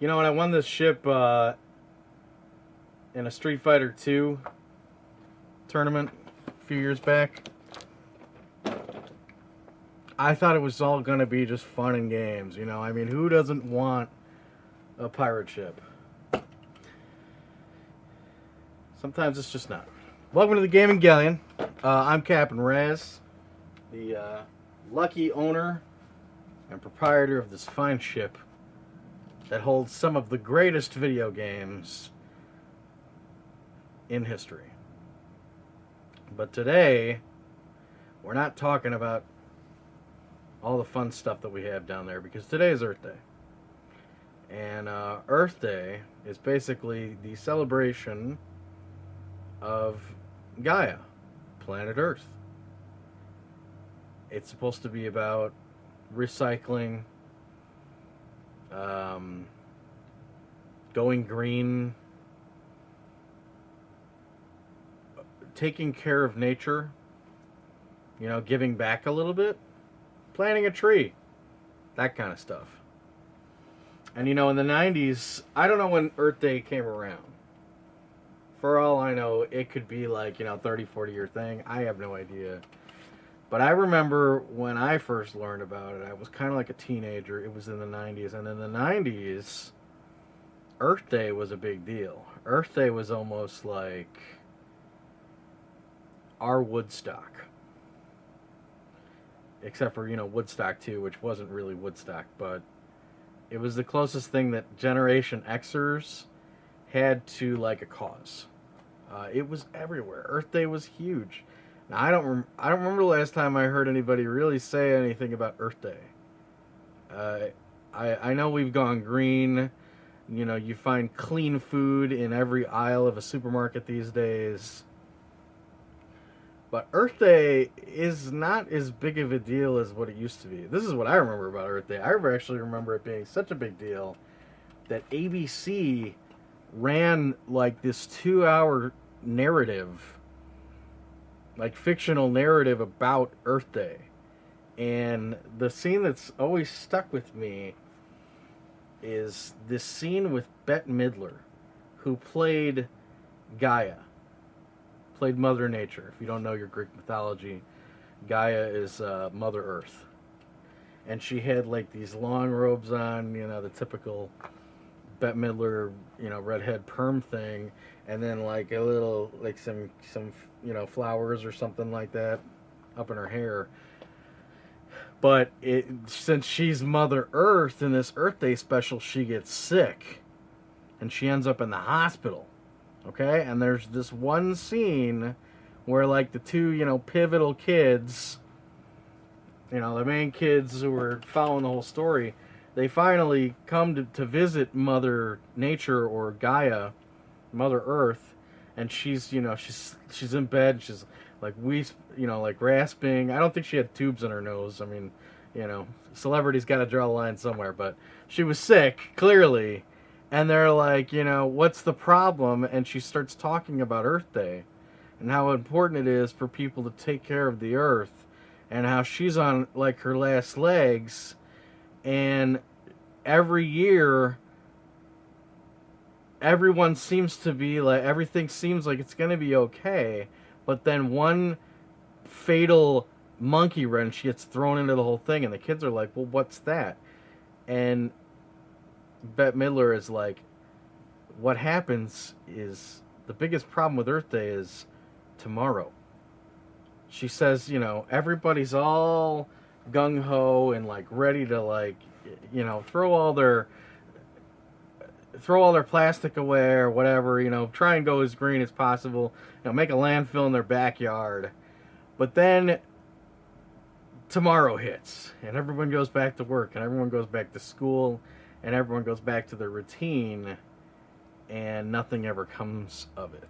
You know, when I won this ship in a Street Fighter 2 tournament a few years back, I thought it was all going to be just fun and games. You know, I mean, who doesn't want a pirate ship? Sometimes it's just not. Welcome to the Gaming Galleon. I'm Captain Raz, the lucky owner and proprietor of this fine ship that holds some of the greatest video games in history. But today, we're not talking about all the fun stuff that we have down there, because today is Earth Day. And Earth Day is basically the celebration of Gaia, planet Earth. It's supposed to be about recycling, going green, taking care of nature, you know, giving back a little bit, planting a tree, that kind of stuff. And you know, in the 90s, I don't know when Earth Day came around. For all I know, it could be like, you know, 30, 40 year thing. I have no idea. But I remember when I first learned about it, I was kind of like a teenager. It was in the 90s. And in the 90s, Earth Day was a big deal. Earth Day was almost like our Woodstock. Except for, you know, Woodstock 2, which wasn't really Woodstock. But it was the closest thing that Generation Xers had to, like, a cause. It was everywhere. Earth Day was huge. Now, I don't remember the last time I heard anybody really say anything about Earth Day. I know we've gone green. You know, you find clean food in every aisle of a supermarket these days. But Earth Day is not as big of a deal as what it used to be. This is what I remember about Earth Day. I actually remember it being such a big deal that ABC ran like this 2-hour narrative, like fictional narrative about Earth Day. And the scene that's always stuck with me is this scene with Bette Midler, who played Gaia, played Mother Nature. If you don't know your Greek mythology, Gaia is Mother Earth. And she had like these long robes on, you know, the typical Bette Midler, you know, redhead perm thing, and then like a little, like some you know, flowers or something like that up in her hair. But since she's Mother Earth in this Earth Day special, she gets sick and she ends up in the hospital. Okay, and there's this one scene where like the two, you know, pivotal kids, you know, the main kids who were following the whole story, they finally come to visit Mother Nature, or Gaia, Mother Earth, and she's, you know, she's in bed, she's like you know, like rasping. I don't think she had tubes in her nose. I mean, you know, celebrities got to draw a line somewhere, but she was sick, clearly. And they're like, you know, what's the problem? And she starts talking about Earth Day and how important it is for people to take care of the Earth, and how she's on like her last legs. And every year, everyone seems to be like, everything seems like it's going to be okay. But then one fatal monkey wrench gets thrown into the whole thing, and the kids are like, well, what's that? And Bette Midler is like, what happens is, the biggest problem with Earth Day is tomorrow. She says, you know, everybody's all gung-ho and like ready to, like, you know, throw all their plastic away or whatever, you know, try and go as green as possible, you know, make a landfill in their backyard. But then tomorrow hits, and everyone goes back to work, and everyone goes back to school, and everyone goes back to their routine, and nothing ever comes of it.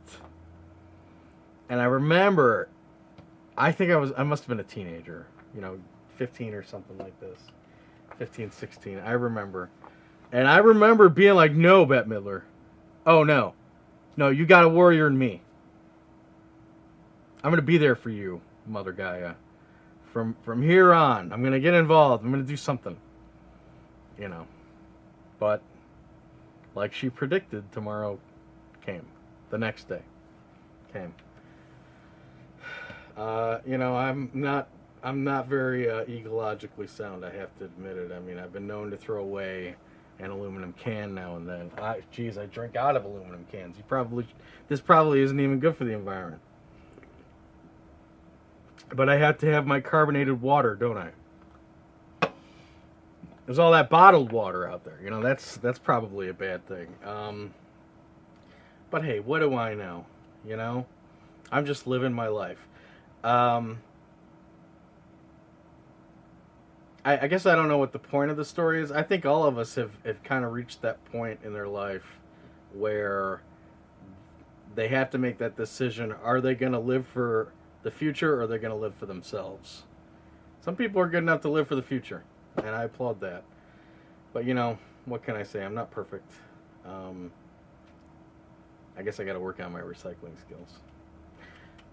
And I remember, I must have been a teenager, you know, 15 or something like this. 15, 16, I remember. And I remember being like, no, Bette Midler. Oh, no. No, you got a warrior in me. I'm going to be there for you, Mother Gaia. From here on, I'm going to get involved. I'm going to do something. You know. But like she predicted, tomorrow came. The next day came. You know, I'm not very ecologically sound. I have to admit it. I mean, I've been known to throw away an aluminum can now and then. Geez, I drink out of aluminum cans. This probably isn't even good for the environment. But I have to have my carbonated water, don't I? There's all that bottled water out there. You know, that's probably a bad thing. But hey, what do I know? You know, I'm just living my life. I guess I don't know what the point of the story is. I think all of us have kind of reached that point in their life where they have to make that decision. Are they going to live for the future, or are they going to live for themselves? Some people are good enough to live for the future, and I applaud that. But, you know, what can I say? I'm not perfect. I guess I got to work on my recycling skills.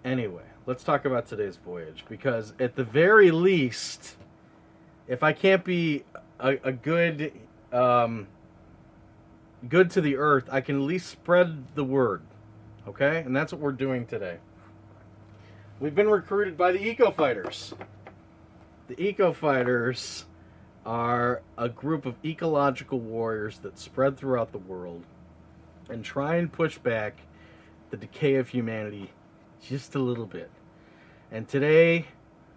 Anyway, let's talk about today's voyage, because at the very least, if I can't be a good good to the earth, I can at least spread the word. Okay? And that's what we're doing today. We've been recruited by the Eco Fighters. The Eco Fighters are a group of ecological warriors that spread throughout the world and try and push back the decay of humanity just a little bit. And today,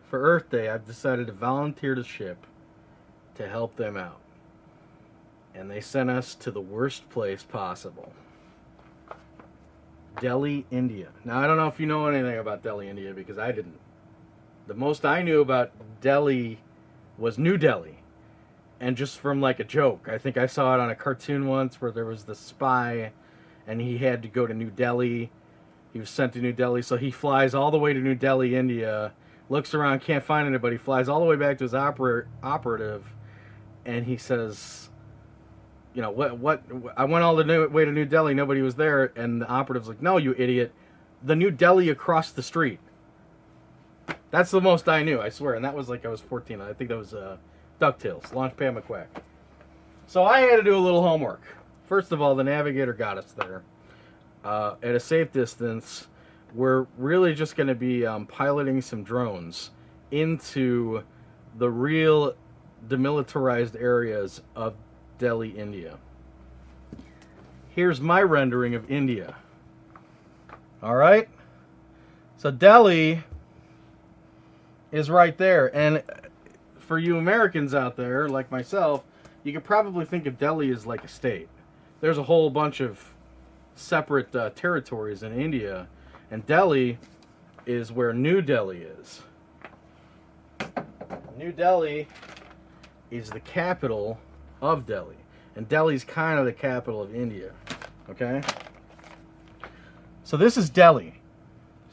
for Earth Day, I've decided to volunteer to ship to help them out. And they sent us to the worst place possible. Delhi, India. Now, I don't know if you know anything about Delhi, India, because I didn't. The most I knew about Delhi was New Delhi. And just from like a joke. I think I saw it on a cartoon once where there was this spy and he had to go to New Delhi. He was sent to New Delhi, so he flies all the way to New Delhi, India, looks around, can't find anybody, flies all the way back to his operative, and he says, you know, what, I went all the way to New Delhi, nobody was there, and the operative's like, no, you idiot, the New Delhi across the street. That's the most I knew, I swear, and that was like I was 14, I think that was DuckTales, Launchpad McQuack. So I had to do a little homework. First of all, the navigator got us there. At a safe distance. We're really just going to be piloting some drones into the real demilitarized areas of Delhi, India. Here's my rendering of India. Alright? So Delhi is right there. And for you Americans out there, like myself, you could probably think of Delhi as like a state. There's a whole bunch of separate territories in India, and Delhi is where New Delhi is. New Delhi is the capital of Delhi, and Delhi's kind of the capital of India. Okay, so this is Delhi.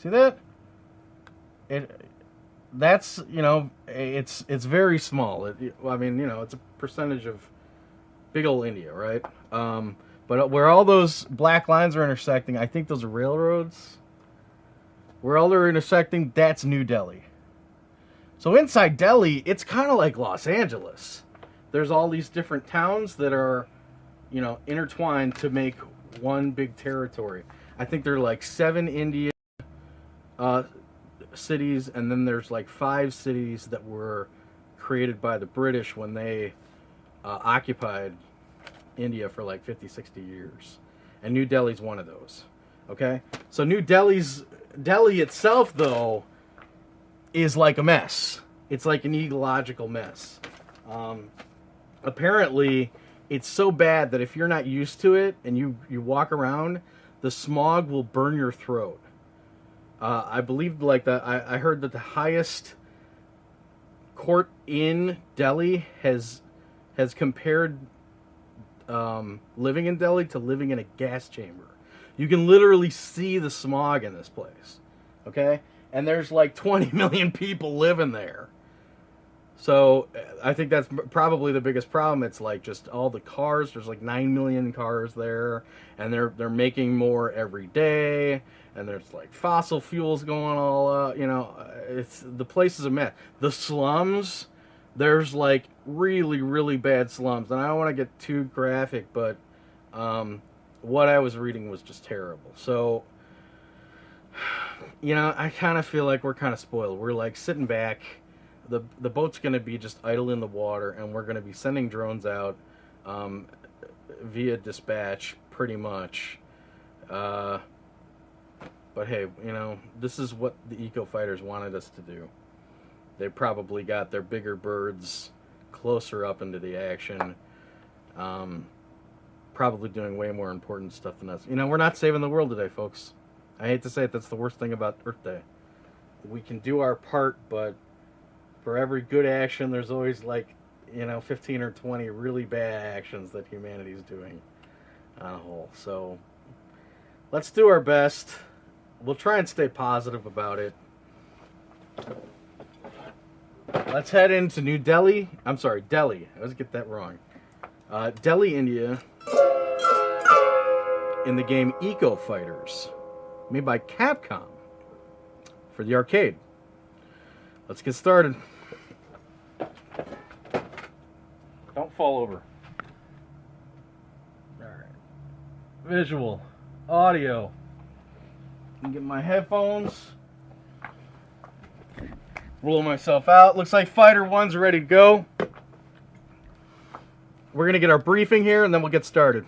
See that? That's, you know, it's very small. I mean, you know, it's a percentage of big old India, right? But where all those black lines are intersecting, I think those are railroads. Where all they're intersecting, that's New Delhi. So inside Delhi, it's kind of like Los Angeles. There's all these different towns that are, you know, intertwined to make one big territory. I think there are like 7 Indian cities, and then there's like 5 cities that were created by the British when they occupied India for like 50, 60 years. And New Delhi's one of those. Okay? So Delhi itself, though, is like a mess. It's like an ecological mess. Apparently, it's so bad that if you're not used to it and you walk around, the smog will burn your throat. I believe like that. I heard that the highest court in Delhi has compared living in Delhi to living in a gas chamber. You can literally see the smog in this place. Okay? And there's like 20 million people living there. So I think that's probably the biggest problem. It's like just all the cars. There's like 9 million cars there, and they're making more every day. And there's like fossil fuels going all you know, the place is a mess. The slums, there's like really, really bad slums. And I don't want to get too graphic, but What I was reading was just terrible. So, you know, I kind of feel like we're kind of spoiled. We're like sitting back. The boat's going to be just idle in the water, and we're going to be sending drones out via dispatch, pretty much. But hey, you know, this is what the eco fighters wanted us to do. They probably got their bigger birds closer up into the action. Probably doing way more important stuff than us. You know, we're not saving the world today, folks. I hate to say it, that's the worst thing about Earth Day. We can do our part, but for every good action, there's always, like, you know, 15 or 20 really bad actions that humanity's doing on a whole. So, let's do our best. We'll try and stay positive about it. Let's head into New Delhi. I'm sorry, Delhi. I always get that wrong. Delhi, India, in the game Eco Fighters, made by Capcom for the arcade. Let's get started. Don't fall over. Alright. Visual. Audio. Get my headphones. Roll myself out. Looks like Fighter 1's ready to go. We're going to get our briefing here, and then we'll get started.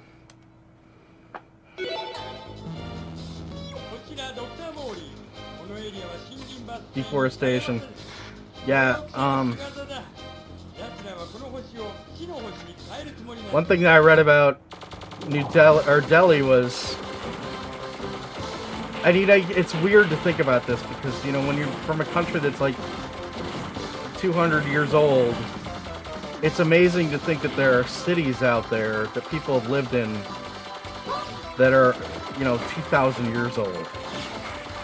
Deforestation. Yeah, one thing that I read about Delhi was, it's weird to think about this because, you know, when you're from a country that's like 200 years old, it's amazing to think that there are cities out there that people have lived in that are, you know, 2,000 years old.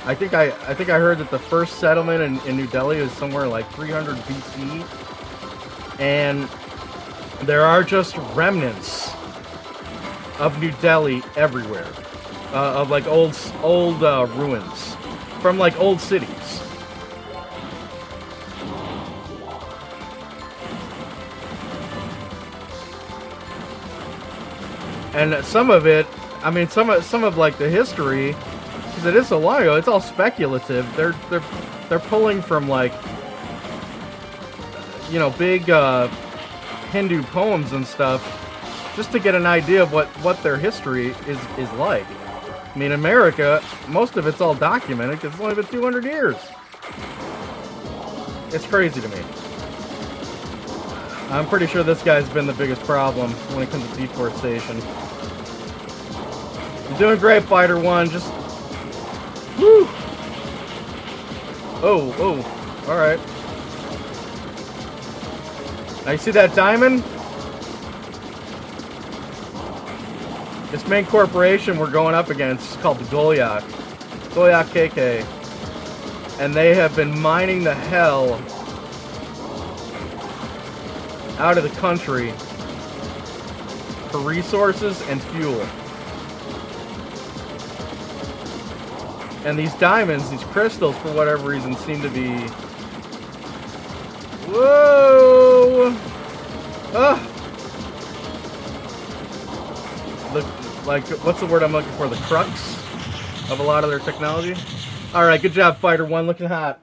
I think I heard that the first settlement in New Delhi is somewhere like 300 BC, and there are just remnants of New Delhi everywhere, of like old ruins from like old cities. And some of it, I mean, some of like the history, because it is so long ago, it's all speculative. They're pulling from like, you know, big Hindu poems and stuff, just to get an idea of what their history is like. I mean, America, most of it's all documented because it's only been 200 years. It's crazy to me. I'm pretty sure this guy's been the biggest problem when it comes to deforestation. You're doing great, Fighter 1. Just... Woo! Oh, alright. Now you see that diamond? This main corporation we're going up against is called the Golyak KK. And they have been mining the hell out of the country for resources and fuel. And these diamonds, these crystals, for whatever reason, seem to be... Whoa! Ah! Like, what's the word I'm looking for? The crux of a lot of their technology? Alright, good job, Fighter 1. Looking hot.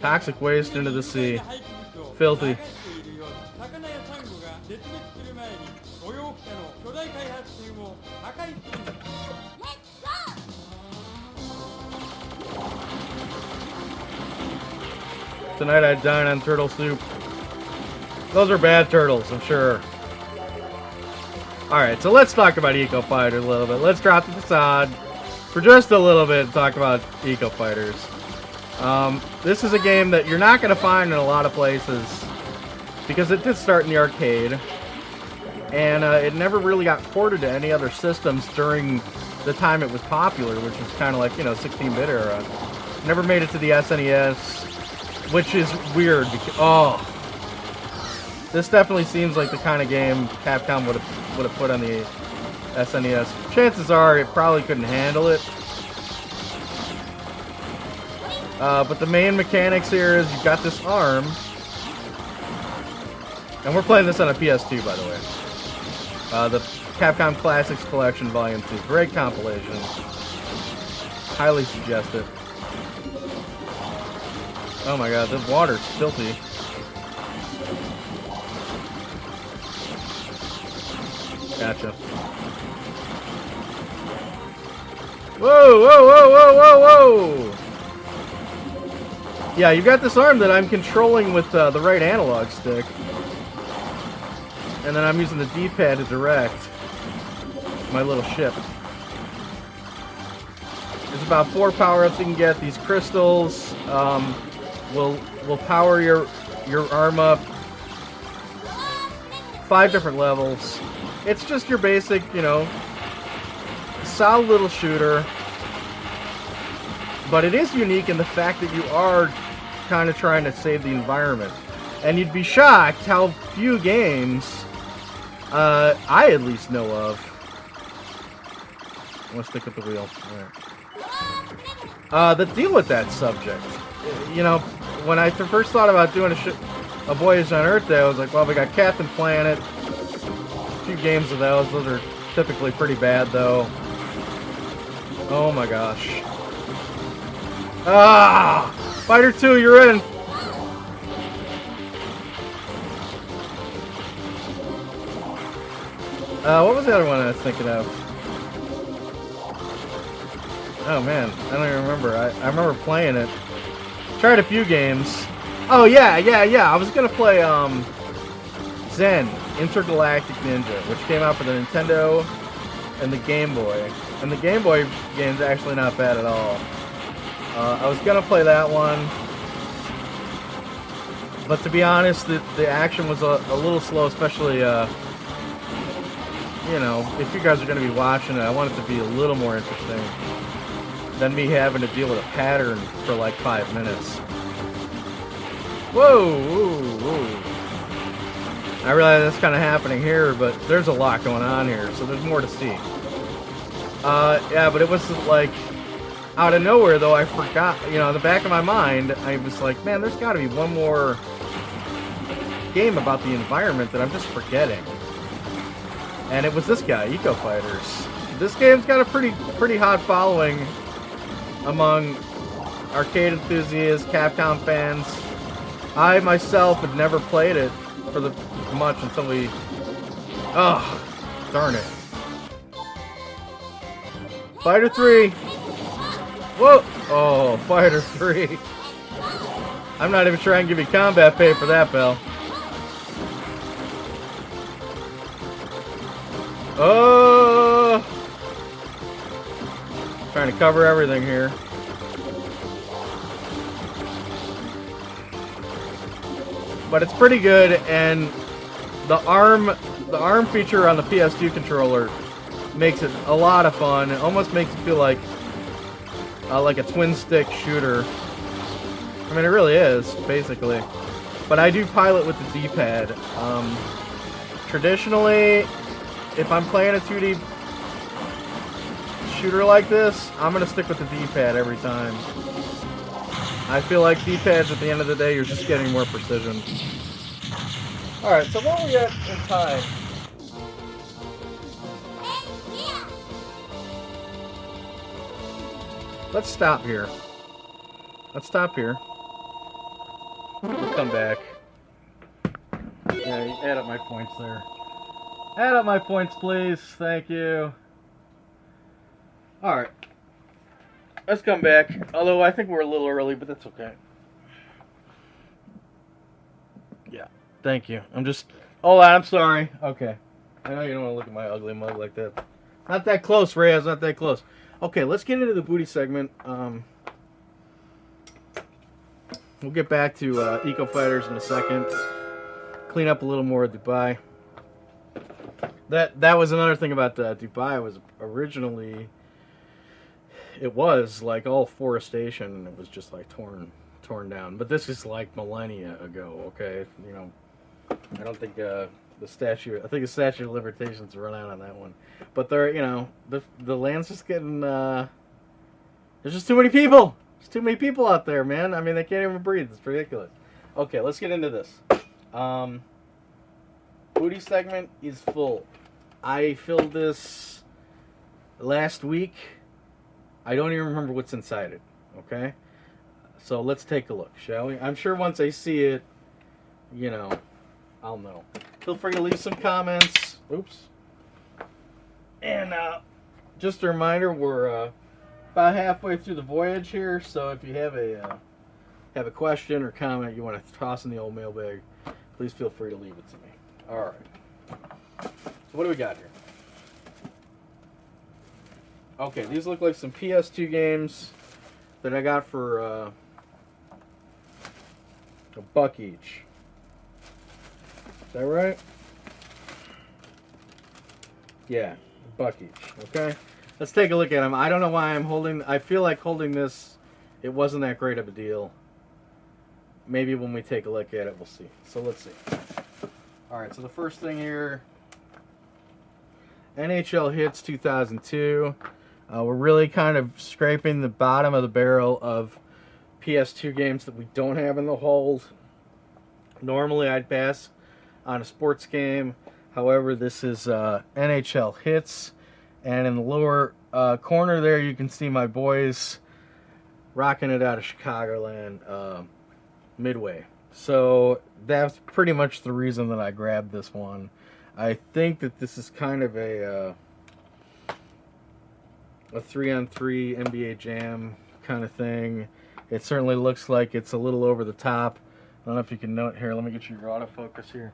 Toxic waste into the sea. Filthy. Tonight I dine on turtle soup. Those are bad turtles, I'm sure. Alright, so let's talk about Eco Fighters a little bit. Let's drop the facade for just a little bit and talk about Eco Fighters. This is a game that you're not going to find in a lot of places because it did start in the arcade, and it never really got ported to any other systems during the time it was popular, which was kind of like, you know, 16-bit era. Never made it to the SNES, which is weird because, this definitely seems like the kind of game Capcom would have put on the SNES. Chances are it probably couldn't handle it. But the main mechanics here is you've got this arm. And we're playing this on a PS2, by the way. The Capcom Classics Collection Volume 2. Great compilation. Highly suggest it. Oh my god, the water's filthy. Gotcha. Whoa, whoa, whoa, whoa, whoa, whoa! Yeah, you've got this arm that I'm controlling with the right analog stick. And then I'm using the D-pad to direct my little ship. There's about 4 power-ups you can get. These crystals will power your arm up. 5 different levels. It's just your basic, you know, solid little shooter. But it is unique in the fact that you are kind of trying to save the environment. And you'd be shocked how few games I at least know of. Let's stick with the wheel. All right. That deal with that subject. You know, when I first thought about doing a Voyage on Earth Day, I was like, well, we got Captain Planet. A few games of those. Those are typically pretty bad, though. Oh my gosh. Ah! Fighter 2, you're in! What was the other one I was thinking of? Oh man, I don't even remember. I remember playing it. Tried a few games. Oh yeah. I was gonna play Zen Intergalactic Ninja, which came out for the Nintendo and the Game Boy. And the Game Boy game's actually not bad at all. I was gonna play that one, but to be honest, the action was a little slow, especially you know, if you guys are gonna be watching it, I want it to be a little more interesting than me having to deal with a pattern for like 5 minutes. Whoa, whoa, whoa. I realize that's kind of happening here, but there's a lot going on here, so there's more to see. Yeah, but it was like out of nowhere, though. I forgot, you know, in the back of my mind, I was like, man, there's got to be one more game about the environment that I'm just forgetting. And it was this guy, Eco Fighters. This game's got a pretty hot following among arcade enthusiasts, Capcom fans. I myself had never played it for much until we... Oh, darn it. Fighter 3. Whoa! Oh, Fighter 3. I'm not even trying to give you combat pay for that, Bell. Oh! Trying to cover everything here. But it's pretty good, and the arm feature on the PS2 controller makes it a lot of fun. It almost makes it feel like a twin stick shooter. I mean, it really is, basically. But I do pilot with the D-pad. Traditionally, if I'm playing a 2D shooter like this, I'm going to stick with the D-pad every time. I feel like D-pads, at the end of the day, you're just getting more precision. Alright, so what are we at in time? Let's stop here. Let's stop here. We'll come back. Yeah, add up my points there. Add up my points, please. Thank you. Alright. Let's come back. Although I think we're a little early, but that's okay. Yeah. Thank you. I'm just... Oh, I'm sorry. Okay. I know you don't want to look at my ugly mug like that. Not that close, Reyes. Not that close. Okay, let's get into the booty segment. We'll get back to Eco Fighters in a second. Clean up a little more of Dubai. That was another thing about Dubai. Was originally... It was like all forestation, and it was just like torn down. But this is like millennia ago, okay? You know, I don't think The statue, I think the statute of limitations run out on that one. But they're, you know, the land's just getting, there's just too many people. There's too many people out there, man. I mean, they can't even breathe. It's ridiculous. Okay, let's get into this. Booty segment is full. I filled this last week. I don't even remember what's inside it. Okay? So let's take a look, shall we? I'm sure once I see it, you know, I'll know. Feel free to leave some comments. Oops. And just a reminder, we're about halfway through the voyage here, so if you have a question or comment you want to toss in the old mailbag, please feel free to leave it to me. All right. So what do we got here? Okay, these look like some PS2 games that I got for $1 each. Is that right? Yeah, $1 each. Okay, let's take a look at them. I don't know why I'm holding. I feel like holding this. It wasn't that great of a deal. Maybe when we take a look at it, we'll see. So let's see. All right. So the first thing here, NHL Hits 2002. We're really kind of scraping the bottom of the barrel of PS2 games that we don't have in the hold. Normally, I'd pass on a sports game. However, this is NHL Hits, and in the lower corner there you can see my boys rocking it out of Chicagoland, Midway. So that's pretty much the reason that I grabbed this one. I think that this is kind of a 3-on-3 NBA Jam kind of thing. It certainly looks like it's a little over the top. I don't know if you can note here. Let me get your autofocus here.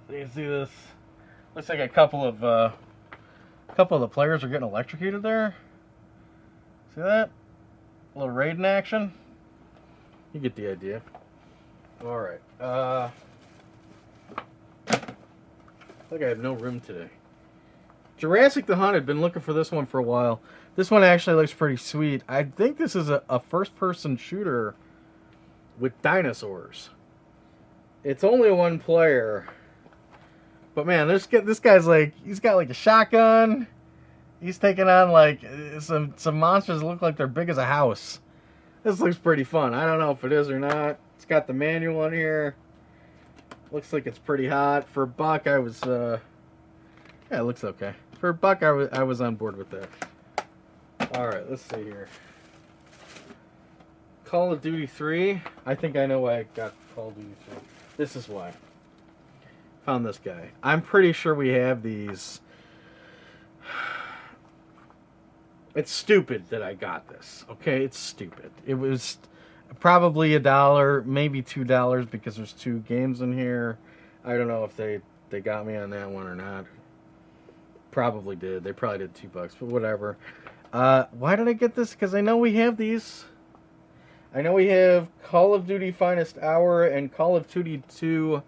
So you can see this. Looks like a couple of the players are getting electrocuted there. See that? A little raid in action. You get the idea. All right. I think I have no room today. Jurassic the Hunt. I've been looking for this one for a while. This one actually looks pretty sweet. I think this is a first-person shooter with dinosaurs. It's only one player. But man, this guy's like, he's got like a shotgun. He's taking on like some monsters that look like they're big as a house. This looks pretty fun. I don't know if it is or not. It's got the manual on here. Looks like it's pretty hot. For $1, I was yeah, it looks okay. For $1, I was on board with that. All right, let's see here. Call of Duty 3. I think I know why I got Call of Duty 3. This is why. Found this guy. I'm pretty sure we have these. It's stupid that I got this. Okay, it's stupid. It was probably $1, maybe $2 because there's 2 games in here. I don't know if they got me on that one or not. Probably did. They probably did $2, but whatever. Why did I get this? Because I know we have these. I know we have Call of Duty Finest Hour and Call of Duty 2,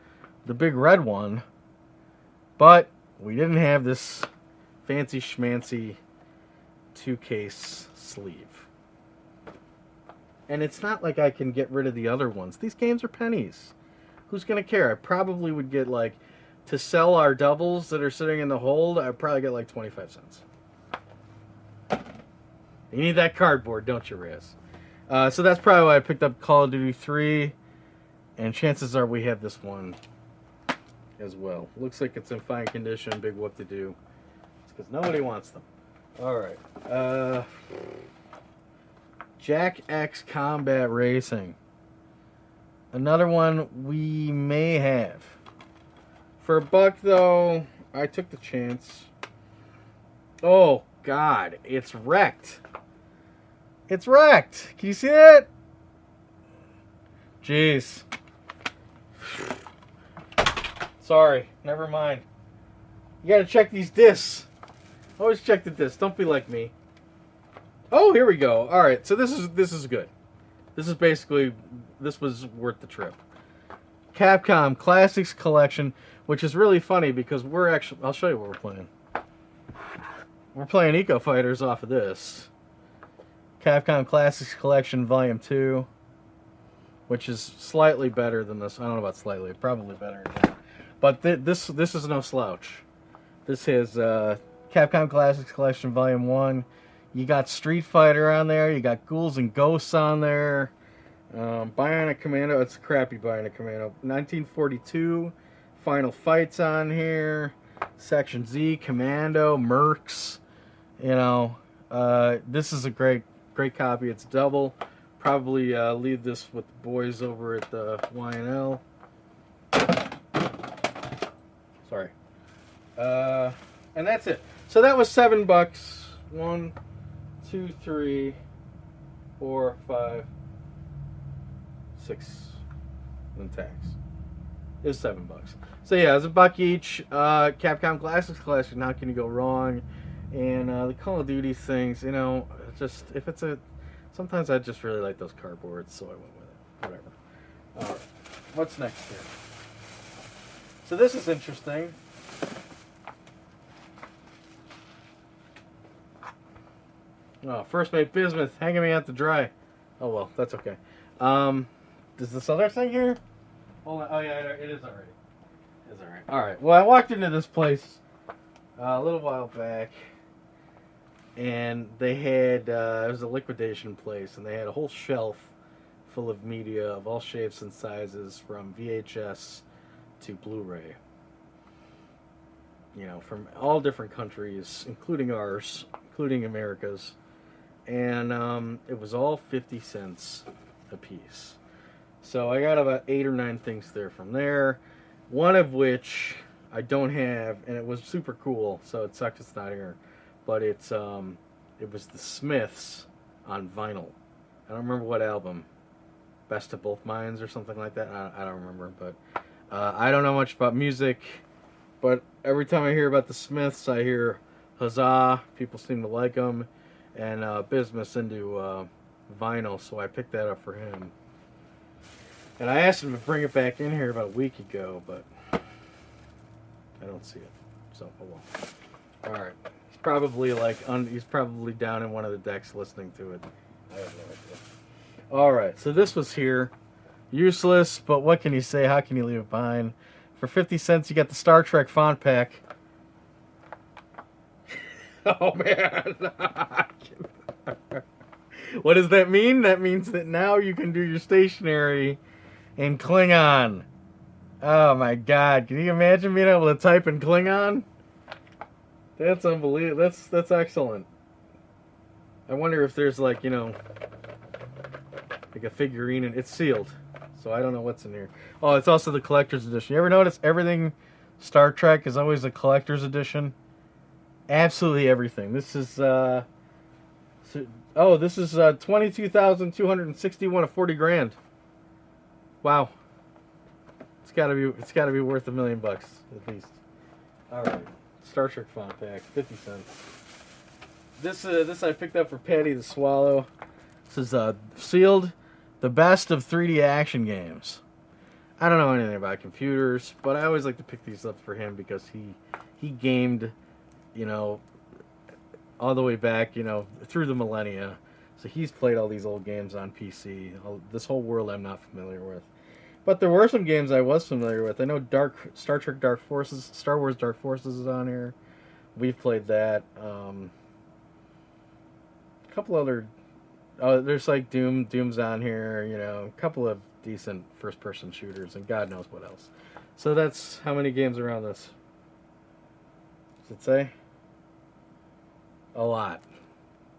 the big red one. But we didn't have this fancy schmancy 2-case sleeve. And it's not like I can get rid of the other ones. These games are pennies. Who's going to care? I probably would get like, to sell our doubles that are sitting in the hold, I'd probably get like 25 cents. You need that cardboard, don't you, Riz? So that's probably why I picked up Call of Duty 3. And chances are we have this one as well. Looks like it's in fine condition. Big whoop to do. It's because nobody wants them. Alright. Jack X Combat Racing. Another one we may have. For $1, though, I took the chance. Oh, God. It's wrecked. It's wrecked. Can you see that? Jeez. Sorry. Never mind. You gotta check these discs. Always check the discs. Don't be like me. Oh, here we go. All right. So this is good. This is basically, this was worth the trip. Capcom Classics Collection, which is really funny because we're actually, I'll show you what we're playing. We're playing Eco Fighters off of this. Capcom Classics Collection Volume 2, which is slightly better than this. I don't know about slightly, probably better than But this is no slouch. This is Capcom Classics Collection Volume 1. You got Street Fighter on there. You got Ghouls and Ghosts on there. Bionic Commando. It's a crappy Bionic Commando. 1942. Final Fights on here. Section Z. Commando. Mercs. You know, this is a great copy. It's double. Probably leave this with the boys over at the Y&L. Sorry. And that's it. So that was $7. 1, 2, 3, 4, 5, 6, and tax. It was $7. So yeah, it was $1 each. Capcom Classics Collection. How can you go wrong? And the Call of Duty things, you know, just if it's a. Sometimes I just really like those cardboards, so I went with it. Whatever. All right. What's next here? So this is interesting. Oh, First Mate Bismuth hanging me out to dry. Oh well, that's okay. Is this other thing here? Hold on. Oh yeah, it is already. It is alright. Alright. Well, I walked into this place a little while back, and they had it was a liquidation place, and they had a whole shelf full of media of all shapes and sizes, from VHS to Blu-ray. You know, from all different countries, including ours, including America's. And it was all 50 cents a piece. So I got about 8 or 9 things there from there. One of which I don't have, and it was super cool, so it sucks it's not here. But it was the Smiths on vinyl. I don't remember what album. Best of Both Minds or something like that. I don't remember, but I don't know much about music. But every time I hear about the Smiths, I hear huzzah. People seem to like them. And Bismuth's into vinyl, so I picked that up for him. And I asked him to bring it back in here about a week ago, but I don't see it. So, oh well. All right. He's probably he's probably down in one of the decks listening to it. I have no idea. All right. So this was here. Useless, but what can you say? How can you leave it behind? For 50 cents, you got the Star Trek font pack. Oh, man. What does that mean? That means that now you can do your stationery in Klingon. Oh, my God. Can you imagine being able to type in Klingon? That's unbelievable. That's excellent. I wonder if there's, like, you know, like a figurine, and it's sealed. So I don't know what's in here. Oh, it's also the collector's edition. You ever notice everything Star Trek is always a collector's edition? Absolutely everything. This is this is 22,261 of 40 grand. Wow. It's gotta be worth $1 million at least. All right, Star Trek font pack, 50 cents. This I picked up for Patty the Swallow. This is sealed, the best of 3D action games. I don't know anything about computers, but I always like to pick these up for him because he gamed, you know, all the way back, you know, through the millennia. So he's played all these old games on PC. This whole world I'm not familiar with. But there were some games I was familiar with. I know Star Trek Dark Forces, Star Wars Dark Forces is on here. We've played that. A couple other... Oh, there's like Doom's on here, you know, a couple of decent first-person shooters, and God knows what else. So that's how many games are on this. Does it say? A lot.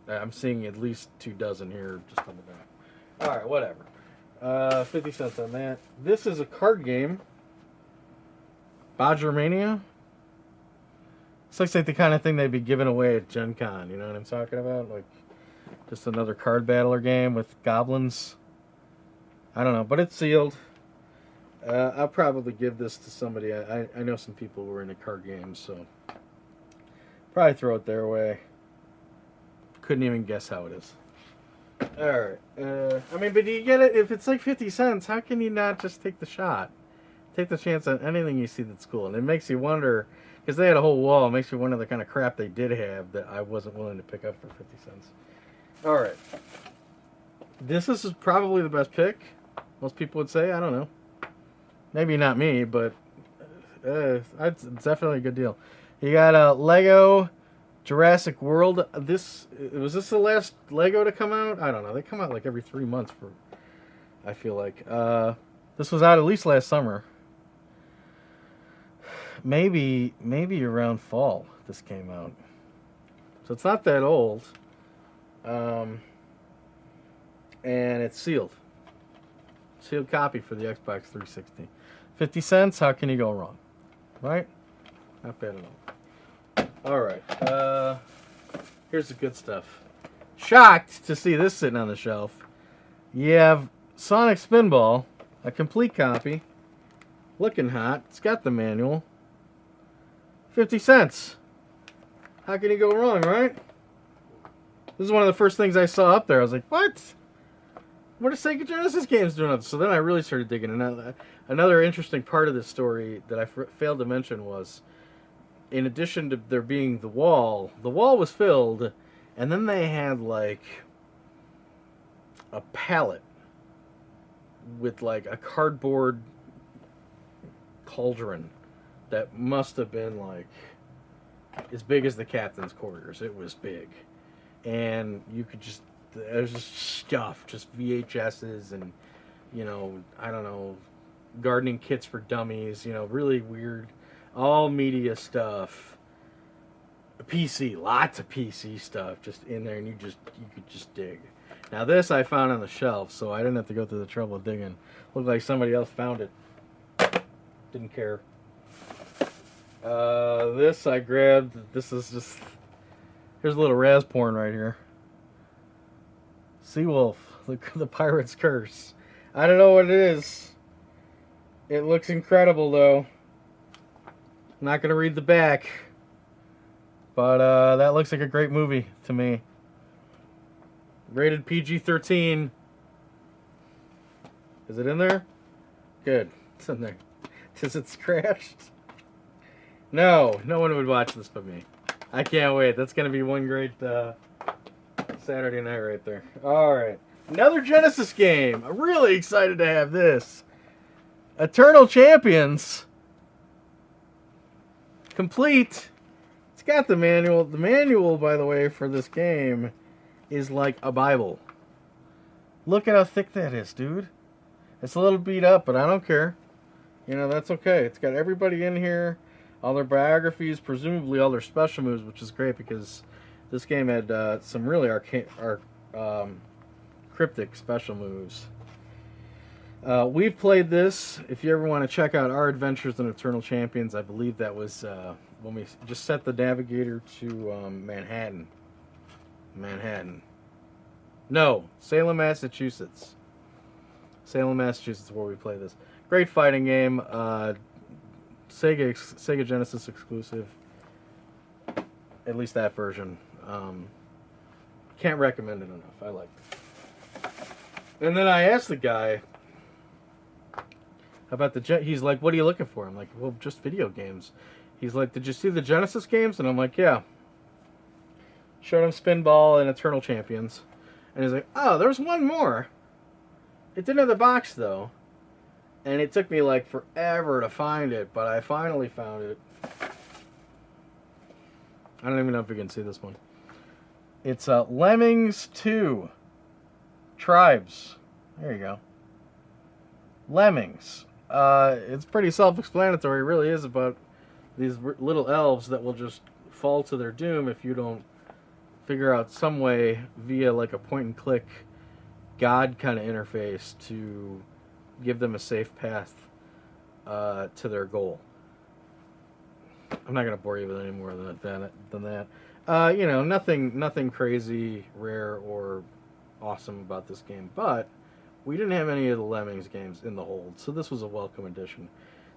I'm seeing at least 24 here just on the back. Alright, whatever. 50 cents on that. This is a card game. Bajramania. This looks like the kind of thing they'd be giving away at Gen Con. You know what I'm talking about? Like, just another card battler game with goblins. I don't know, but it's sealed. I'll probably give this to somebody. I know some people who are into card games, so probably throw it their way. Couldn't even guess how it is. Alright. I mean, but do you get it? If it's like 50 cents, how can you not just take the shot? Take the chance on anything you see that's cool. And it makes you wonder, because they had a whole wall, it makes you wonder the kind of crap they did have that I wasn't willing to pick up for 50 cents. Alright. This is probably the best pick. Most people would say. I don't know. Maybe not me, but It's definitely a good deal. You got a Lego Jurassic World. Was this the last Lego to come out? I don't know. They come out like every 3 months for. I feel like this was out at least last summer. Maybe around fall this came out. So it's not that old. And it's sealed. Sealed copy for the Xbox 360. 50 cents, how can you go wrong? Right? Not bad at all. Alright, here's the good stuff. Shocked to see this sitting on the shelf. You have Sonic Spinball, a complete copy. Looking hot. It's got the manual. 50 cents. How can you go wrong, right? This is one of the first things I saw up there. I was like, what? What are Sega Genesis games doing? So then I really started digging. And another interesting part of this story that I failed to mention was, in addition to there being the wall was filled, and then they had like a pallet with like a cardboard cauldron that must have been like as big as the captain's quarters. It was big. And you could just, there's just stuff, just VHSs and, you know, I don't know, gardening kits for dummies, you know, really weird, all media stuff. PC, lots of PC stuff just in there, and you could just dig. Now this I found on the shelf, so I didn't have to go through the trouble of digging. Looked like somebody else found it. Didn't care. This I grabbed. This is just, here's a little Raz porn right here. Seawolf, the Pirate's Curse. I don't know what it is. It looks incredible though. I'm not gonna read the back, but that looks like a great movie to me. Rated PG-13. Is it in there? Good. It's in there. Is it scratched? No, no one would watch this but me. I can't wait. That's going to be one great Saturday night right there. Alright. Another Genesis game. I'm really excited to have this. Eternal Champions. Complete. It's got the manual. The manual, by the way, for this game is like a Bible. Look at how thick that is, dude. It's a little beat up, but I don't care. You know, that's okay. It's got everybody in here. All their biographies, presumably all their special moves, which is great because this game had some really cryptic special moves. We've played this. If you ever want to check out our adventures in Eternal Champions, I believe that was when we just set the navigator to Manhattan. No, Salem, Massachusetts. Salem, Massachusetts, where we play this. Great fighting game. Sega Genesis exclusive. At least that version. Can't recommend it enough. I like it. And then I asked the guy about he's like, what are you looking for? I'm like, well, just video games. He's like, did you see the Genesis games? And I'm like, yeah. Showed him Spinball and Eternal Champions. And he's like, oh, there's one more. It didn't have the box, though. And it took me, like, forever to find it. But I finally found it. I don't even know if you can see this one. It's Lemmings 2. Tribes. There you go. Lemmings. It's pretty self-explanatory. It really is about these little elves that will just fall to their doom if you don't figure out some way via like a point-and-click God kind of interface to give them a safe path to their goal. I'm not going to bore you with any more than that. You know, nothing crazy, rare, or awesome about this game, but we didn't have any of the Lemmings games in the hold, so this was a welcome addition,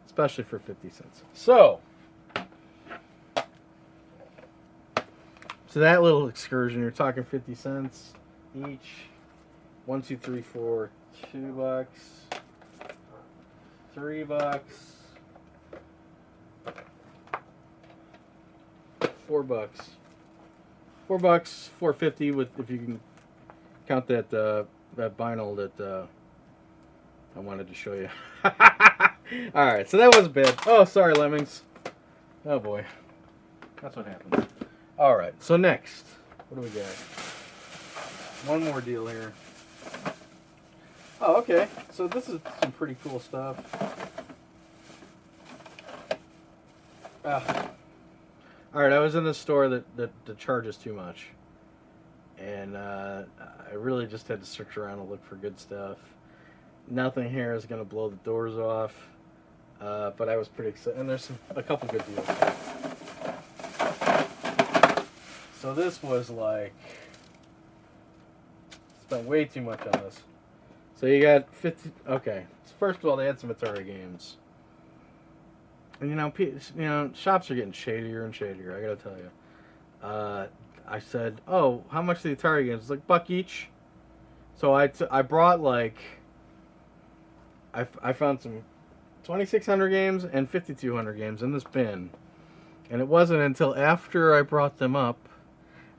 especially for 50 cents. So that little excursion, you're talking 50 cents each. 1, 2, 3, 4, $2, $3, $4, $4.50 with, if you can count that that vinyl that I wanted to show you. Alright, so that was bad. Oh, sorry, lemmings. Oh boy. That's what happened. Alright, so next. What do we got? One more deal here. Oh, okay. So this is some pretty cool stuff. Alright, I was in the store that charges too much. And I really just had to search around and look for good stuff. Nothing here is going to blow the doors off. But I was pretty excited. And there's a couple good deals. So this was like... Spent way too much on this. So you got 50... Okay. So first of all, they had some Atari games. And shops are getting shadier and shadier, I gotta tell you. I said, oh, how much are the Atari games? It's like $1 each. So I brought like... I found some 2,600 games and 5,200 games in this bin. And it wasn't until after I brought them up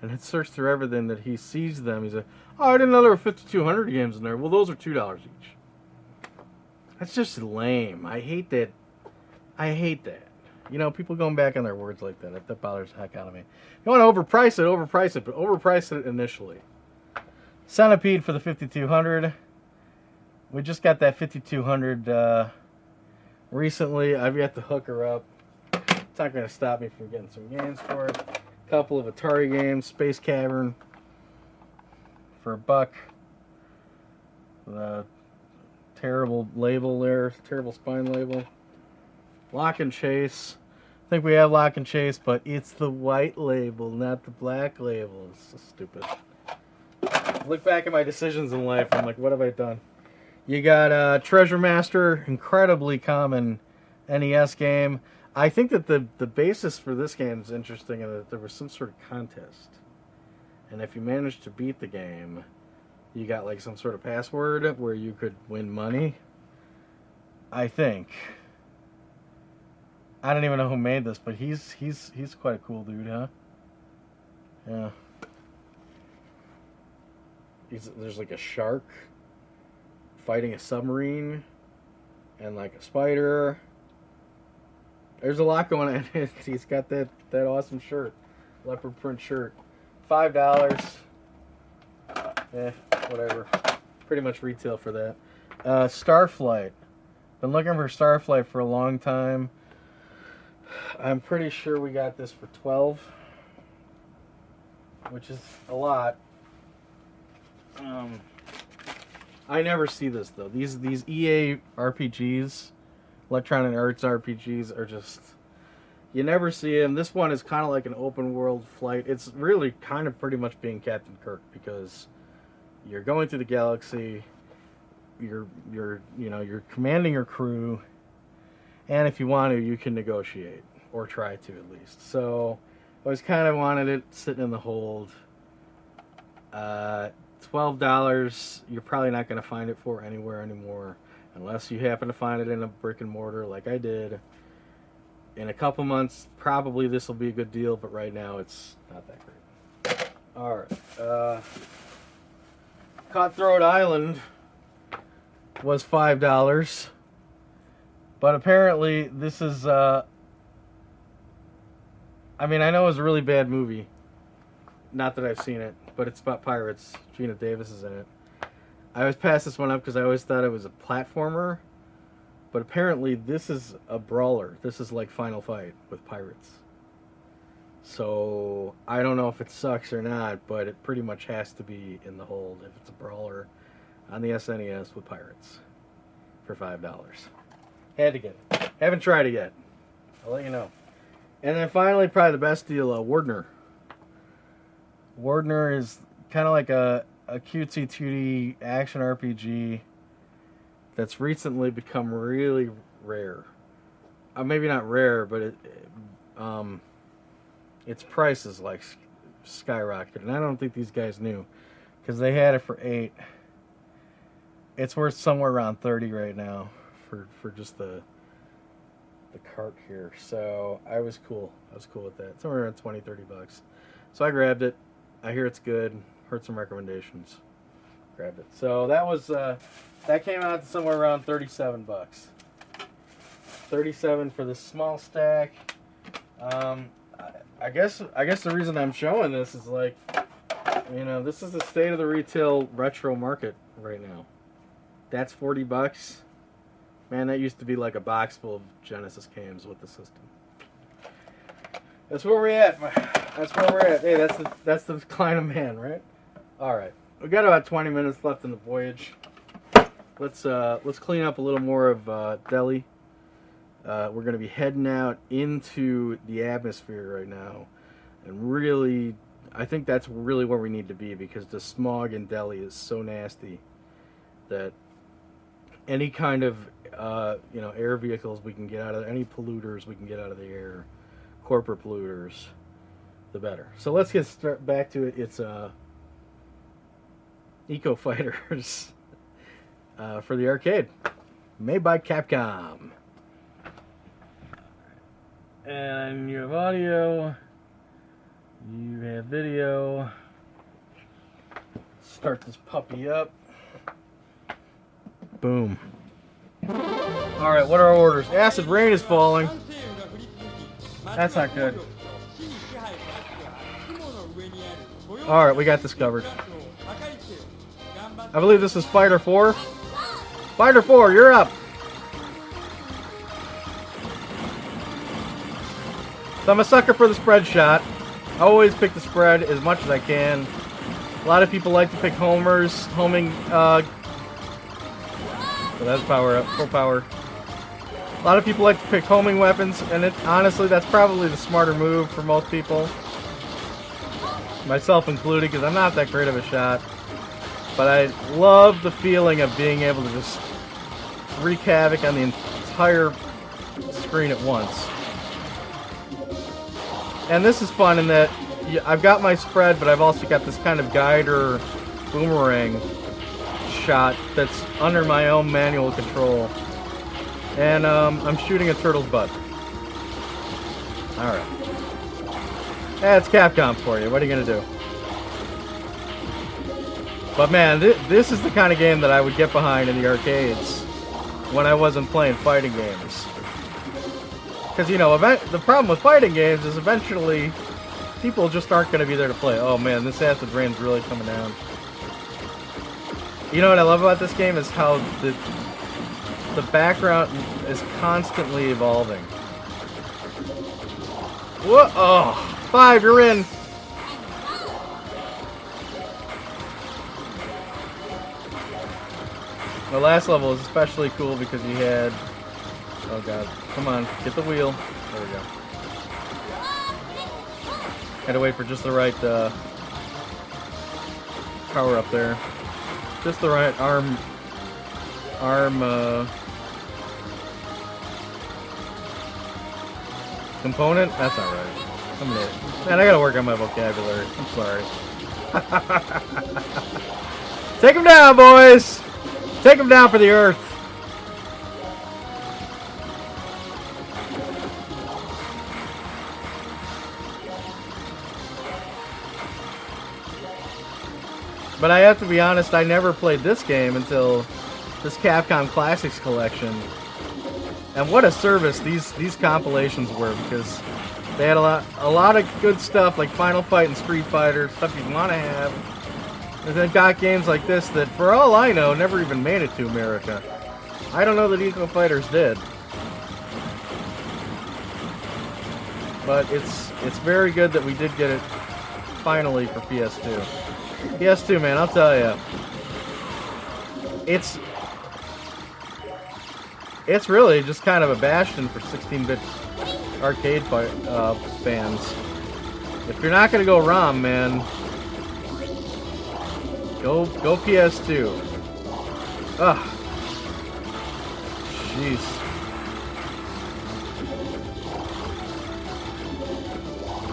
and had searched through everything that he sees them. He said, oh, I didn't know there were 5,200 games in there. Well, those are $2 each. That's just lame. I hate that. People going back on their words like that. That bothers the heck out of me. You want to overprice it, but overprice it initially. Centipede for the 5,200. We just got that 5,200 recently. I've yet to hook her up. It's not going to stop me from getting some games for it. A couple of Atari games. Space Cavern for $1. The terrible label there. Terrible spine label. Lock and Chase. I think we have Lock and Chase, but it's the white label, not the black label. It's so stupid. Look back at my decisions in life. I'm like, what have I done? You got Treasure Master, incredibly common NES game. I think that the basis for this game is interesting in that there was some sort of contest. And if you managed to beat the game, you got like some sort of password where you could win money. I think. I don't even know who made this, but he's quite a cool dude, huh? Yeah. There's like a shark fighting a submarine and like a spider. There's a lot going on. He's got that awesome shirt, leopard print shirt. $5. Whatever. Pretty much retail for that. Starflight. Been looking for Starflight for a long time. I'm pretty sure we got this for $12, which is a lot. I never see this though. These EA RPGs, Electronic Arts RPGs, are just, you never see them. This one is kind of like an open world flight. It's really kind of pretty much being Captain Kirk because you're going through the galaxy. You're commanding your crew. And if you want to, you can negotiate, or try to at least. So, I always kind of wanted it sitting in the hold. $12, you're probably not going to find it for anywhere anymore, unless you happen to find it in a brick and mortar like I did. In a couple months, probably this will be a good deal, but right now it's not that great. Alright. Cutthroat Island was $5. But apparently, this is, I know it's a really bad movie. Not that I've seen it, but it's about pirates. Gina Davis is in it. I always pass this one up because I always thought it was a platformer. But apparently, this is a brawler. This is like Final Fight with pirates. So, I don't know if it sucks or not, but it pretty much has to be in the hold if it's a brawler on the SNES with pirates for $5. Had to get it. Haven't tried it yet. I'll let you know. And then finally, probably the best deal, Wardner. Wardner is kind of like a cutesy 2D action RPG that's recently become really rare. Maybe not rare, but its price is like skyrocketed. And I don't think these guys knew because they had it for $8. It's worth somewhere around $30 right now. For just the cart here. So I was cool with that. Somewhere around $20-$30. So I grabbed it. I hear it's good. Heard some recommendations. Grabbed it. So that was that came out to somewhere around $37. $37 for the small stack. I guess the reason I'm showing this is like, you know, this is the state of the retail retro market right now. That's $40. Man, that used to be like a box full of Genesis games with the system. That's where we're at. That's where we're at. Hey, that's the decline of man, right? All right, we got about 20 minutes left in the voyage. Let's clean up a little more of Delhi. We're going to be heading out into the atmosphere right now, and really, I think that's really where we need to be, because the smog in Delhi is so nasty that any kind of you know, air vehicles we can get out of, any polluters we can get out of the air, corporate polluters, the better. So let's get back to it. It's Eco Fighters for the arcade, made by Capcom. And you have audio, you have video. Start this puppy up. Boom. Alright, what are our orders? Acid rain is falling. That's not good. Alright, we got this covered. I believe this is Fighter 4. Fighter 4, you're up. So I'm a sucker for the spread shot. I always pick the spread as much as I can. A lot of people like to pick homers, homing. So that's power up, full power. A lot of people like to pick homing weapons, and honestly, that's probably the smarter move for most people. Myself included, because I'm not that great of a shot. But I love the feeling of being able to just wreak havoc on the entire screen at once. And this is fun in that I've got my spread, but I've also got this kind of guide or boomerang shot that's under my own manual control. And I'm shooting a turtle's butt. Alright. That's Capcom for you. What are you going to do? But man, this is the kind of game that I would get behind in the arcades when I wasn't playing fighting games. Because, you know, the problem with fighting games is eventually people just aren't going to be there to play. Oh man, this acid rain's really coming down. You know what I love about this game is how the background is constantly evolving. Whoa! Oh, 5, you're in! The last level is especially cool because you had... Oh god. Come on, get the wheel. There we go. Had to wait for just the right power up there. Just the right arm component? That's not right. Man, I gotta work on my vocabulary. I'm sorry. Take him down, boys! Take him down for the Earth! But I have to be honest, I never played this game until this Capcom Classics collection. And what a service these compilations were, because they had a lot of good stuff like Final Fight and Street Fighter, stuff you'd want to have. And then got games like this that, for all I know, never even made it to America. I don't know that Eco Fighters did. But it's very good that we did get it finally for PS2. PS2, man, I'll tell you. It's really just kind of a bastion for 16-bit arcade fans. If you're not gonna go ROM, man, go PS2. Ugh. Jeez.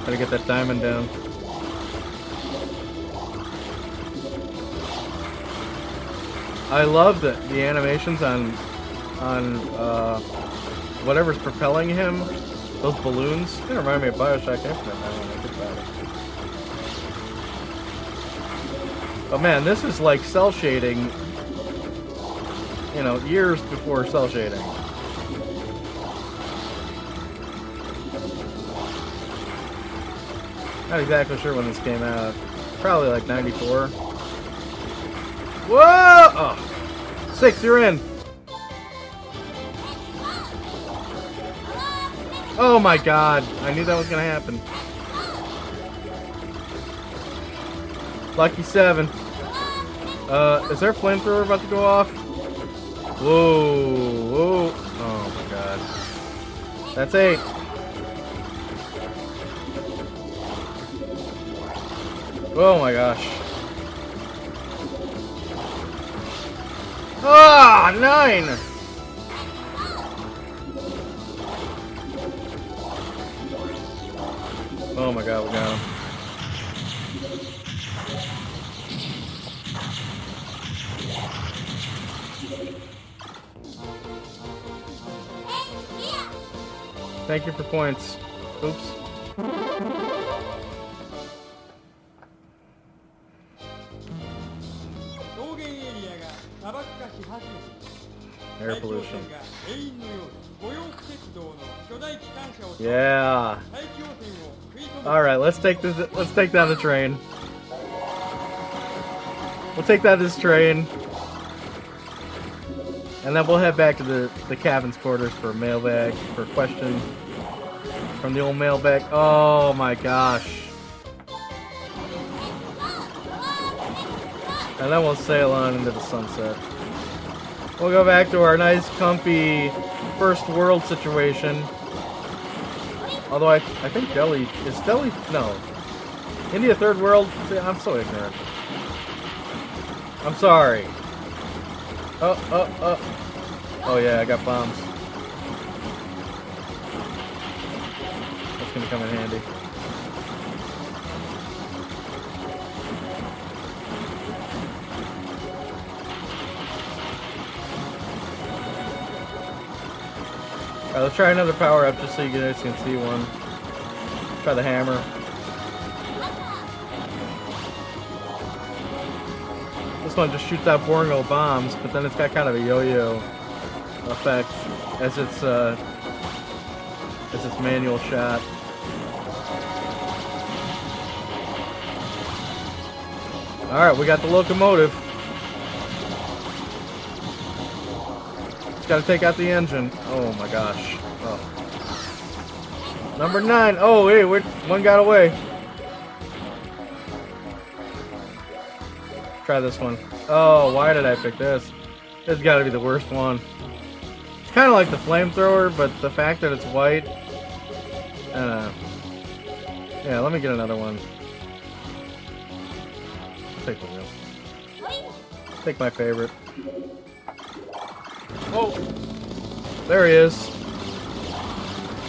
Gotta get that diamond down. I love the animations on whatever's propelling him. Those balloons. They remind me of Bioshock Infinite now when I think about it. But man, this is like cell shading, you know, years before cell shading. Not exactly sure when this came out. Probably like 94. Whoa! Oh. 6, you're in. Oh my god. I knew that was going to happen. Lucky 7. Is there a flamethrower about to go off? Whoa. Whoa. Oh my god. That's 8. Oh my gosh. Ah, 9! Oh my god, we got him. Thank you for points. Oops. Air pollution. Yeah. All right, let's take this. Let's take down the train. We'll take down this train, and then we'll head back to the cabin's quarters for a mailbag for a question from the old mailbag. Oh my gosh. And then we'll sail on into the sunset. We'll go back to our nice, comfy first world situation. Although I think Delhi is Delhi. No, India third world. See, I'm so ignorant. I'm sorry. Oh yeah, I got bombs. That's gonna come in handy. Alright, let's try another power up just so you guys can see one. Try the hammer. This one just shoots out boring old bombs, but then it's got kind of a yo-yo effect as its manual shot. Alright, we got the locomotive. Gotta take out the engine. Oh my gosh. Oh. Number 9. Oh, hey, one got away. Try this one. Oh, why did I pick this? This has got to be the worst one. It's kind of like the flamethrower, but the fact that it's white. Yeah, let me get another one. I'll take the wheel. Take my favorite. Oh, there he is.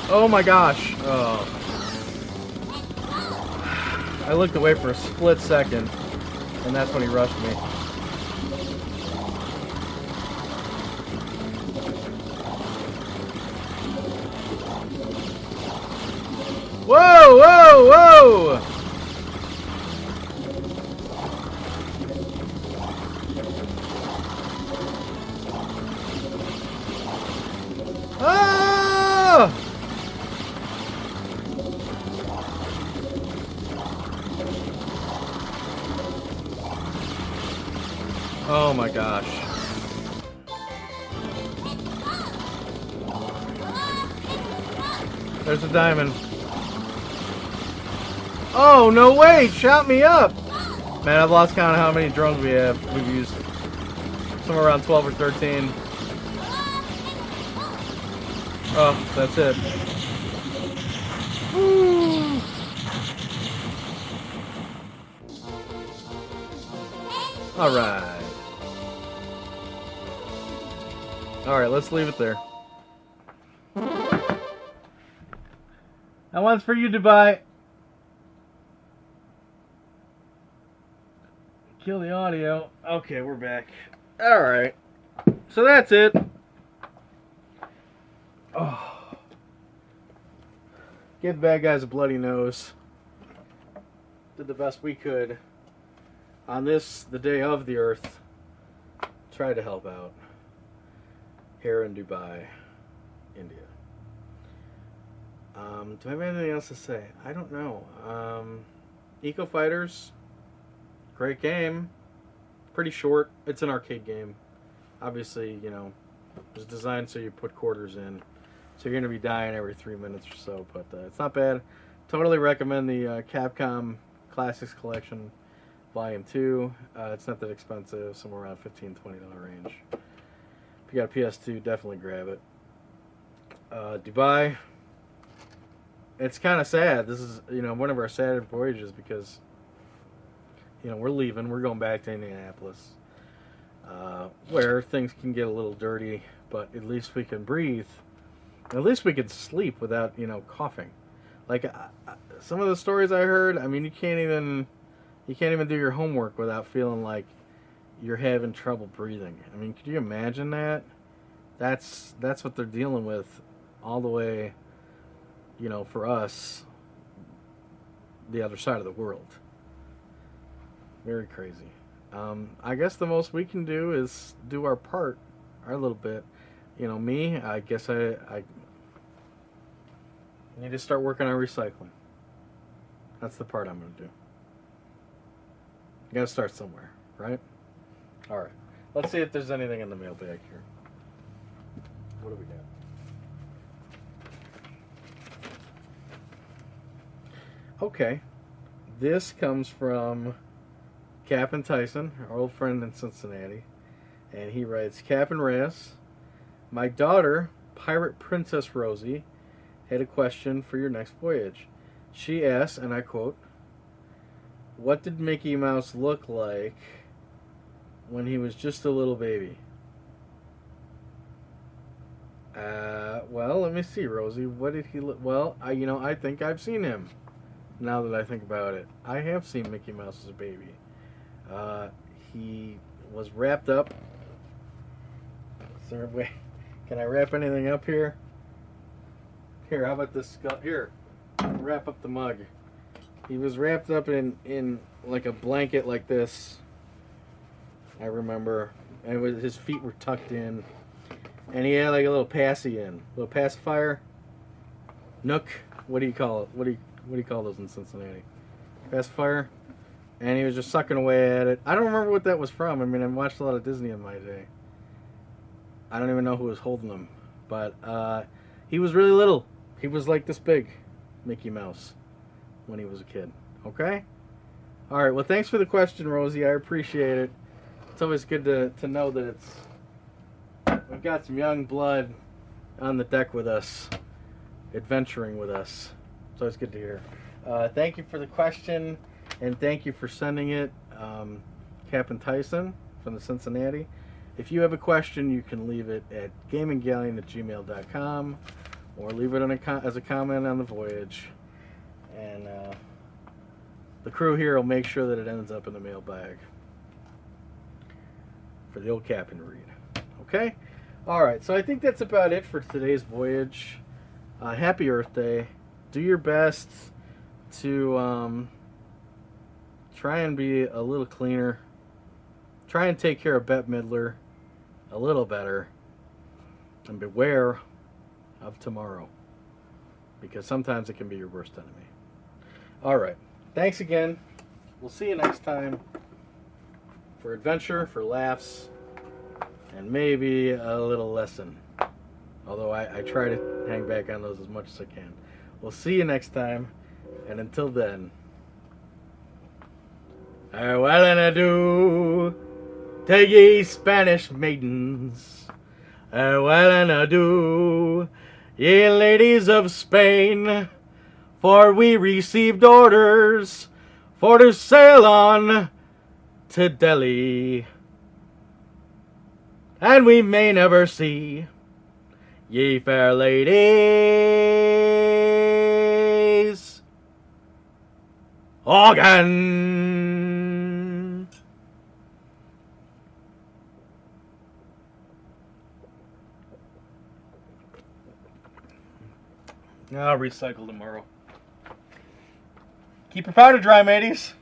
Oh my gosh. Oh. I looked away for a split second, and that's when he rushed me. Whoa, whoa, whoa! Ah! Oh my gosh. There's a diamond. Oh, no way! Shot me up! Man, I've lost count of how many drones we've used. Somewhere around 12 or 13. Oh, that's it. Woo. Alright. Alright, let's leave it there. That one's for you, Dubai. Kill the audio. Okay, we're back. Alright. So that's it. Oh. Give the bad guys a bloody nose. Did the best we could on this, the day of the Earth. Tried to help out here in Dubai, India. Do I have anything else to say? I don't know. Eco Fighters, great game. Pretty short. It's an arcade game. Obviously, you know, it was designed so you put quarters in. So you're going to be dying every 3 minutes or so. But it's not bad. Totally recommend the Capcom Classics Collection Volume 2. It's not that expensive. Somewhere around $15, $20 range. If you got a PS2, definitely grab it. Dubai. It's kind of sad. This is, you know, one of our sad voyages because, you know, we're leaving. We're going back to Indianapolis, where things can get a little dirty, but at least we can breathe. At least we can sleep without, you know, coughing. Like some of the stories I heard, I mean, you can't even do your homework without feeling like you're having trouble breathing. I mean, could you imagine that? That's what they're dealing with all the way, you know, for us, the other side of the world. Very crazy. I guess the most we can do is do our part, our little bit. You know, me, I guess I need to start working on recycling. That's the part I'm going to do. You got to start somewhere, right? All right. Let's see if there's anything in the mailbag here. What do we got? Okay, this comes from Captain Tyson, our old friend in Cincinnati, and he writes, Cap and Raz, my daughter, Pirate Princess Rosie, had a question for your next voyage. She asks, and I quote, what did Mickey Mouse look like when he was just a little baby? Well, let me see, Rosie. What did he look? Well, I think I've seen him. Now that I think about it, I have seen Mickey Mouse as a baby. He was wrapped up. Is there a way? Can I wrap anything up here? Here, how about this? Here, wrap up the mug. He was wrapped up in like a blanket like this. I remember, and his feet were tucked in, and he had like a little little pacifier, nook. What do you call it? What do you call those in Cincinnati? Pacifier. And he was just sucking away at it. I don't remember what that was from. I mean, I watched a lot of Disney in my day. I don't even know who was holding them. But he was really little. He was like this big, Mickey Mouse, when he was a kid. Okay? All right. Well, thanks for the question, Rosie. I appreciate it. It's always good to know that we've got some young blood on the deck with us, adventuring with us. It's always good to hear. Thank you for the question, and thank you for sending it, Captain Tyson from the Cincinnati. If you have a question, you can leave it at gaminggalleon@gmail.com or leave it as a comment on the voyage. And the crew here will make sure that it ends up in the mailbag for the old captain to read. Okay? All right, so I think that's about it for today's voyage. Happy Earth Day. Do your best to try and be a little cleaner. Try and take care of Bette Midler a little better. And beware of tomorrow, because sometimes it can be your worst enemy. All right. Thanks again. We'll see you next time for adventure, for laughs, and maybe a little lesson. Although I try to hang back on those as much as I can. We'll see you next time, and until then, well and adieu to ye Spanish maidens, well and adieu ye ladies of Spain, for we received orders for to sail on to Delhi, and we may never see ye fair ladies again. I'll recycle tomorrow. Keep your powder dry, mateys.